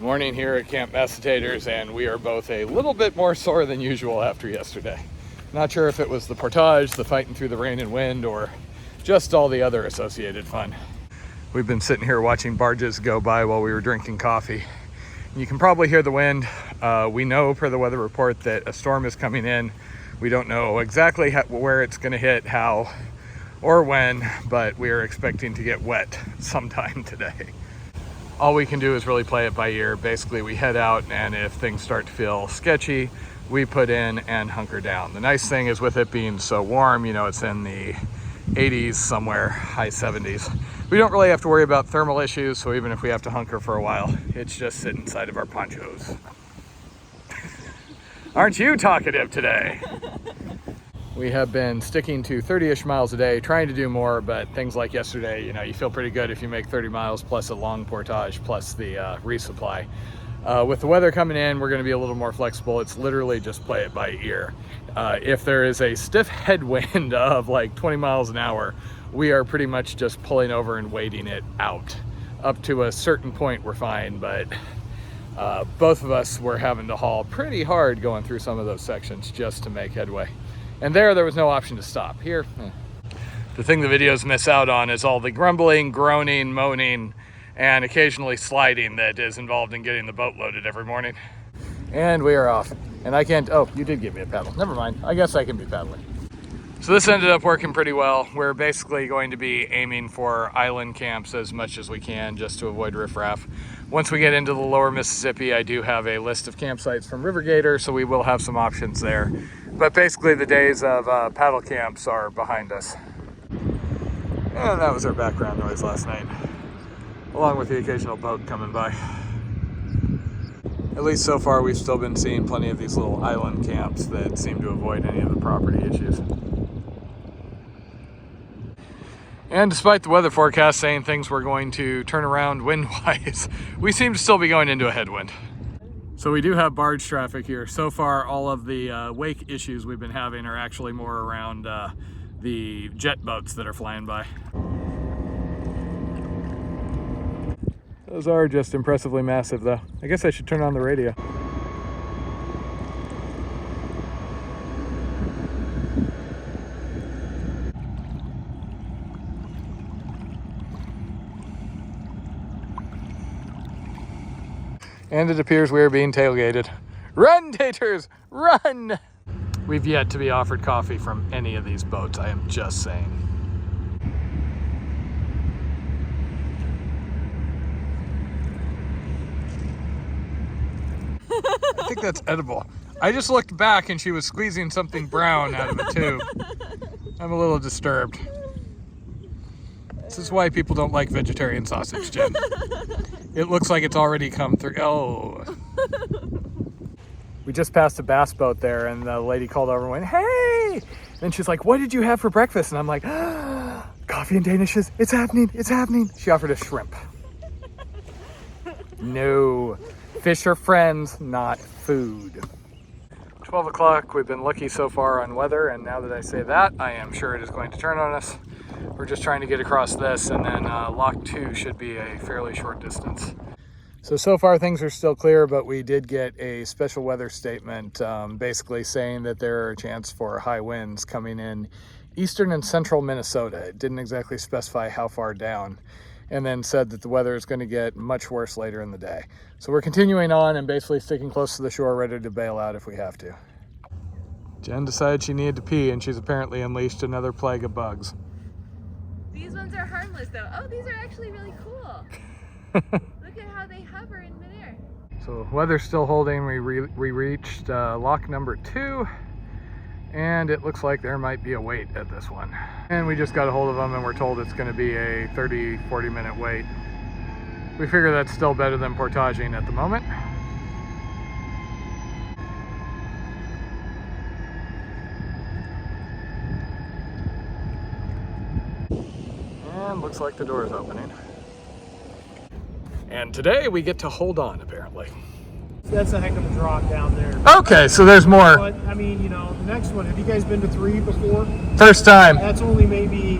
Morning here at Camp Macetators, and we are both a little bit more sore than usual after yesterday. Not sure if it was the portage, the fighting through the rain and wind, or just all the other associated fun. We've been sitting here watching barges go by while we were drinking coffee. You can probably hear the wind. We know per the weather report that a storm is coming in. We don't know exactly where it's going to hit, how, or when, but we are expecting to get wet sometime today. All we can do is really play it by ear. Basically, we head out, and if things start to feel sketchy, we put in and hunker down. The nice thing is with it being so warm, you know, it's in the 80s somewhere, high 70s. We don't really have to worry about thermal issues, so even if we have to hunker for a while, it's just sit inside of our ponchos. Aren't you talkative today? We have been sticking to 30-ish miles a day, trying to do more, but things like yesterday, you know, you feel pretty good if you make 30 miles plus a long portage plus the resupply. With the weather coming in, we're going to be a little more flexible. It's literally just play it by ear. If there is a stiff headwind of like 20 miles an hour, we are pretty much just pulling over and waiting it out. Up to a certain point, we're fine, but both of us were having to haul pretty hard going through some of those sections just to make headway. And there was no option to stop. Here, the thing the videos miss out on is all the grumbling, groaning, moaning, and occasionally sliding that is involved in getting the boat loaded every morning. And we are off. And I can't, oh, you did give me a paddle. Never mind, I guess I can be paddling. So this ended up working pretty well. We're basically going to be aiming for island camps as much as we can just to avoid riffraff. Once we get into the lower Mississippi, I do have a list of campsites from River Gator, so we will have some options there. But basically the days of paddle camps are behind us. And that was our background noise last night, along with the occasional boat coming by. At least so far, we've still been seeing plenty of these little island camps that seem to avoid any of the property issues. And despite the weather forecast saying things were going to turn around wind-wise, we seem to still be going into a headwind. So we do have barge traffic here. So far, all of the wake issues we've been having are actually more around the jet boats that are flying by. Those are just impressively massive, though. I guess I should turn on the radio. And it appears we are being tailgated. Run, taters, run! We've yet to be offered coffee from any of these boats, I am just saying. I think that's edible. I just looked back and she was squeezing something brown out of a tube. I'm a little disturbed. This is why people don't like vegetarian sausage, Jen. It looks like it's already come through. Oh. We just passed a bass boat there, and the lady called over and went, "Hey!" And she's like, "What did you have for breakfast?" And I'm like, "Coffee and Danishes. It's happening. It's happening." She offered us shrimp. No. Fish are friends, not food. 12 o'clock. We've been lucky so far on weather, and now that I say that, I am sure it is going to turn on us. We're just trying to get across this, and then Lock 2 should be a fairly short distance. So far things are still clear, but we did get a special weather statement basically saying that there are a chance for high winds coming in eastern and central Minnesota. It didn't exactly specify how far down, and then said that the weather is going to get much worse later in the day. So we're continuing on and basically sticking close to the shore, ready to bail out if we have to. Jen decided she needed to pee, and she's apparently unleashed another plague of bugs. These ones are harmless though. Oh, these are actually really cool. Look at how they hover in midair. So weather's still holding. We reached lock number 2, and it looks like there might be a wait at this one. And we just got a hold of them, and we're told it's going to be a 30-40 minute wait. We figure that's still better than portaging at the moment. And looks like the door is opening. And today we get to hold on, apparently. That's a heck of a drop down there. Okay, so there's more. But, I mean, you know, the next one, have you guys been to 3 before? First time. That's only maybe,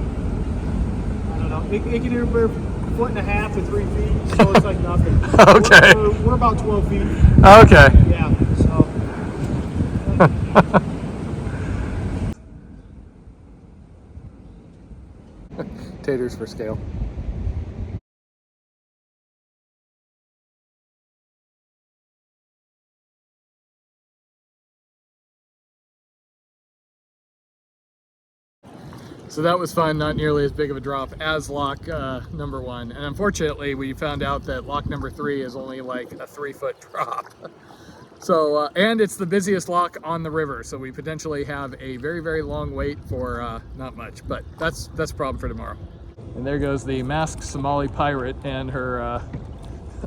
I don't know, it can either 1.5 to 3 feet, so it's like nothing. Okay. We're about 12 feet. Okay. Yeah, so. Taters for scale. So that was fun, not nearly as big of a drop as lock number 1. And unfortunately, we found out that lock number 3 is only like a 3-foot drop. So, and it's the busiest lock on the river. So we potentially have a very, very long wait for not much, but that's a problem for tomorrow. And there goes the masked Somali pirate and her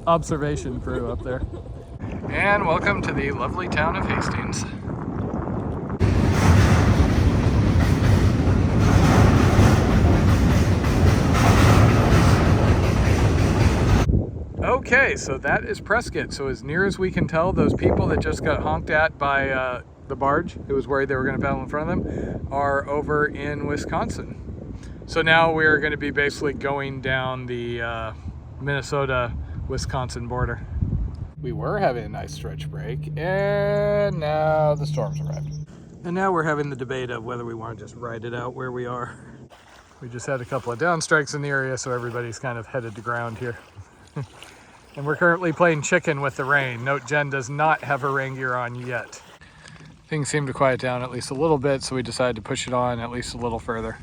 observation crew up there. And welcome to the lovely town of Hastings. Okay, so that is Prescott. So as near as we can tell, those people that just got honked at by the barge, who was worried they were going to paddle in front of them, are over in Wisconsin. So now we're going to be basically going down the Minnesota-Wisconsin border. We were having a nice stretch break, and now the storm's arrived. And now we're having the debate of whether we want to just ride it out where we are. We just had a couple of down strikes in the area, so everybody's kind of headed to ground here. And we're currently playing chicken with the rain. Note, Jen does not have her rain gear on yet. Things seem to quiet down at least a little bit, so we decided to push it on at least a little further.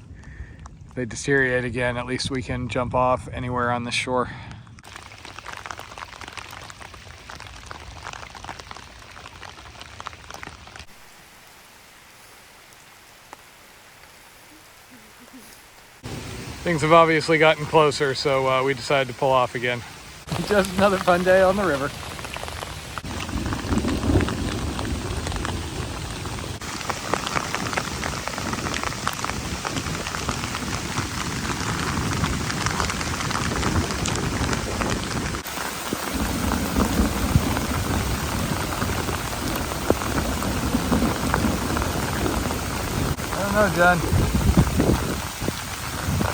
If they deteriorate again, at least we can jump off anywhere on the shore. Things have obviously gotten closer, so we decided to pull off again. Just another fun day on the river. I don't know, Jen.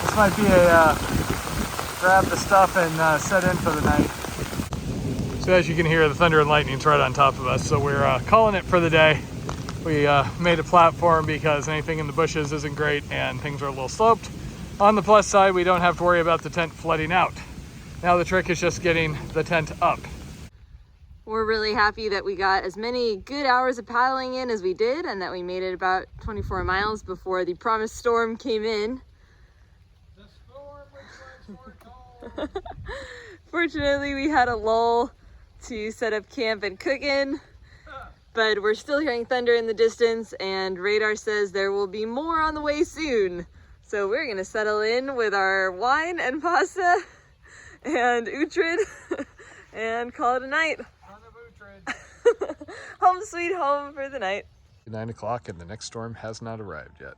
This might be a grab the stuff and set in for the night. So as you can hear, the thunder and lightning's right on top of us, so we're calling it for the day. We made a platform because anything in the bushes isn't great and things are a little sloped. On the plus side, we don't have to worry about the tent flooding out. Now the trick is just getting the tent up. We're really happy that we got as many good hours of paddling in as we did, and that we made it about 24 miles before the promised storm came in. The storm was Fortunately, we had a lull to set up camp and cook in, but we're still hearing thunder in the distance, and radar says there will be more on the way soon. So we're gonna settle in with our wine and pasta and Uhtred and call it a night. Home sweet home for the night. 9 o'clock and the next storm has not arrived yet.